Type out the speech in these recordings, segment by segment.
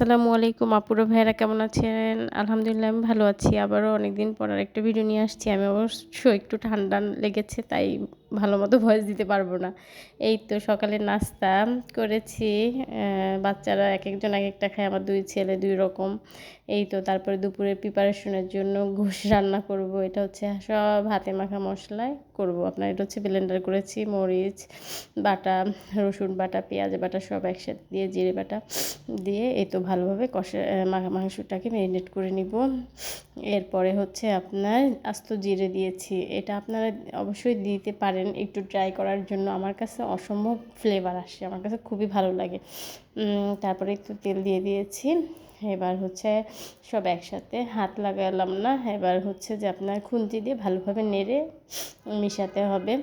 আসসালামু আলাইকুম আপুরা ভাইয়েরা কেমন আছেন? আলহামদুলিল্লাহ আমি ভালো আছি। আবারও অনেকদিন পর আরেকটা ভিডিও নিয়ে আসছি। আমি অবশ্য একটু ঠান্ডা লেগেছে তাই ভালোমতো ভয়েস দিতে পারবো না। এই তো সকালে নাস্তা করেছি। বাচ্চারা একেকজন একেকটা খায়। আমার 2 ছেলে 2 রকম। এই তো তারপরে দুপুরের প্রিপারেশনের জন্য গোশ রান্না করব। এটা হচ্ছে সব হাতে মাখা মশলায় করব। আপনার এটা হচ্ছে ব্লেন্ডার করেছি, মরিচ বাটা, রসুন বাটা, পেঁয়াজ বাটা সব একসাথে দিয়ে জিরে বাটা দিয়ে এই তো ভালোভাবে মাংসটাকে ম্যারিনেট করে নিব। এরপরে হচ্ছে আপনার আস্ত জিরে দিয়েছি। এটা আপনারা অবশ্যই দিতে পারেন একটু ট্রাই করার জন্য। আমার কাছে অসম্ভব ফ্লেভার আসে, আমার কাছে খুবই ভালো লাগে। তারপরে একটু তেল দিয়ে দিয়েছি। এবার হচ্ছে সব একসাথে হাত লাগালাম না, এবার হচ্ছে যে আপনার খুন্তি দিয়ে ভালোভাবে নেড়ে মিশাতে হবে।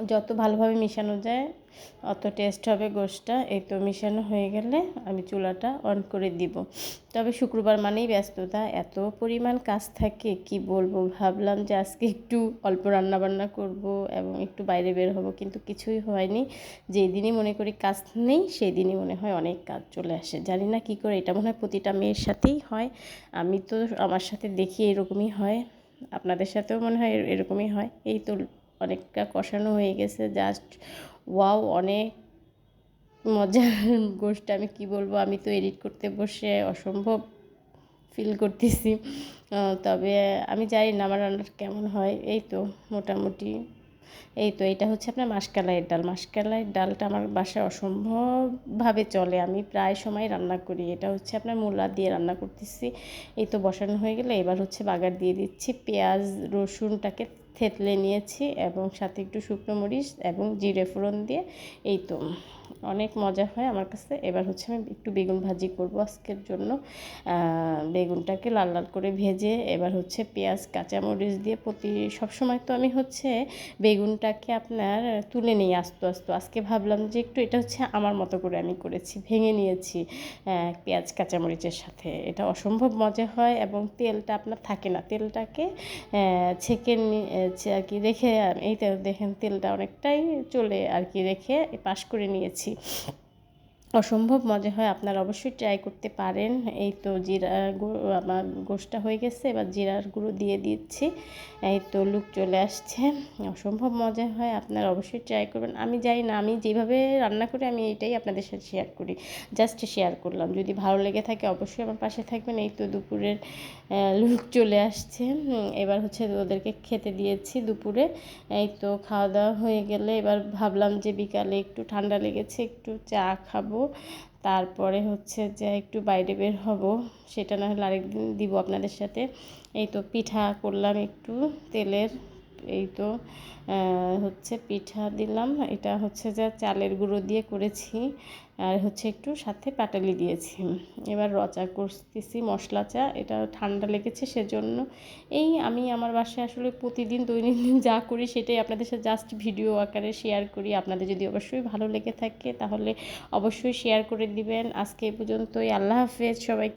যত ভালোভাবে মিশানো যায় অত টেস্ট হবে গোশটা। এই তো মিশানো হয়ে গেলে আমি চুলাটা অন করে দিব। তবে শুক্রবার মানেই ব্যস্ততা, এত পরিমাণ কাজ থাকে কি বলবো। ভাবলাম যে আজকে একটু অল্প রান্নাবান্না করব এবং একটু বাইরে বের হব, কিন্তু কিছুই হয়নি। যেই দিনই মনে করি কাজ নেই সেই দিনই মনে হয় অনেক কাজ চলে আসে। জানি না কী করে, এটা মনে হয় প্রতিটা মেয়ের সাথেই হয়। আমি তো আমার সাথে দেখি এরকমই হয়, আপনাদের সাথেও মনে হয় এরকমই হয়। এই তো অনেকটা কষানো হয়ে গেছে, জাস্ট ওয়াও, অনেক মজার গোশটা। আমি কি বলবো, আমি তো এডিট করতে বসে অসম্ভব ফিল করতেছি। তবে আমি জানি না আমার রান্নাটা কেমন হয়। এই তো মোটামুটি এই তো এটা হচ্ছে আপনার মাসকালাইয়ের ডাল। মাসকালাইয়ের ডালটা আমার বাসায় অসম্ভবভাবে চলে, আমি প্রায় সময় রান্না করি। এটা হচ্ছে আপনার মূলা দিয়ে রান্না করতেছি। এই তো বসানো হয়ে গেলে এবার হচ্ছে বাগার দিয়ে দিচ্ছি। পেঁয়াজ রসুনটাকে থেতলে নিয়েছি এবং সাথে একটু শুকনো মরিচ এবং জিরে ফোড়ন দিয়ে এই তো অনেক মজা হয় আমার কাছে। এবার হচ্ছে আমি একটু বেগুন ভাজি করব আজকের জন্য। বেগুনটাকে লাল লাল করে ভেজে এবার হচ্ছে পেঁয়াজ কাঁচামরিচ দিয়ে সবসময় তো আমি হচ্ছে বেগুনটাকে আপনার তুলে নিই আস্তে আস্তে। আজকে ভাবলাম যে একটু এটা হচ্ছে আমার মতো করে আমি করেছি, ভেঙে নিয়েছি পেঁয়াজ কাঁচামরিচের সাথে। এটা অসম্ভব মজা হয় এবং তেলটা আপনার থাকে না, তেলটাকে ছেঁকে আর কি রেখে এই তো দেখেন তেলটা অনেকটাই চলে আর কি রেখে পাশ করে নিয়েছি। অসম্ভব মজা হয়, আপনারা অবশ্যই ট্রাই করতে পারেন। এই তো আমার গোশটা হয়ে গেছে, এবার জিরার গুঁড়ো দিয়ে দিচ্ছি। এই তো লুক চলে আসছে, অসম্ভব মজা হয়, আপনারা অবশ্যই ট্রাই করবেন। আমি জানি না, আমি যেভাবে রান্না করি আমি এটাই আপনাদের সাথে শেয়ার করি, জাস্ট শেয়ার করলাম। যদি ভালো লেগে থাকে অবশ্যই আমার পাশে থাকবেন। এই তো দুপুরের লুক চলে আসছে। এবার হচ্ছে ওদেরকে খেতে দিয়েছি দুপুরে। এই তো খাওয়া দাওয়া হয়ে গেলে এবার ভাবলাম যে বিকালে একটু ঠান্ডা লেগেছে, একটু চা খাবো, তারপরে হচ্ছে যে একটু বাইরে বের হব। সেটা না হলে আরেকদিন দিব আপনাদের সাথে। এই তো পিঠা করলাম একটু তেলের। এই তো হচ্ছে পিঠা দিলাম, এটা হচ্ছে যে চালের গুঁড়ো দিয়ে করেছি, আর হচ্ছে একটু সাথে পাটালি দিয়েছি। এবার রচা করতেছি, মশলা চা। এটা ঠান্ডা লেগেছে সেজন্য। এই আমি আমার বাসায় আসলে প্রতিদিন দৈনন্দিন যা করি সেটাই আপনাদের সাথে জাস্ট ভিডিও আকারে শেয়ার করি। আপনাদের যদি অবশ্যই ভালো লেগে থাকে তাহলে অবশ্যই শেয়ার করে দিবেন। আজকে এই পর্যন্তই। আল্লাহ হাফেজ সবাই।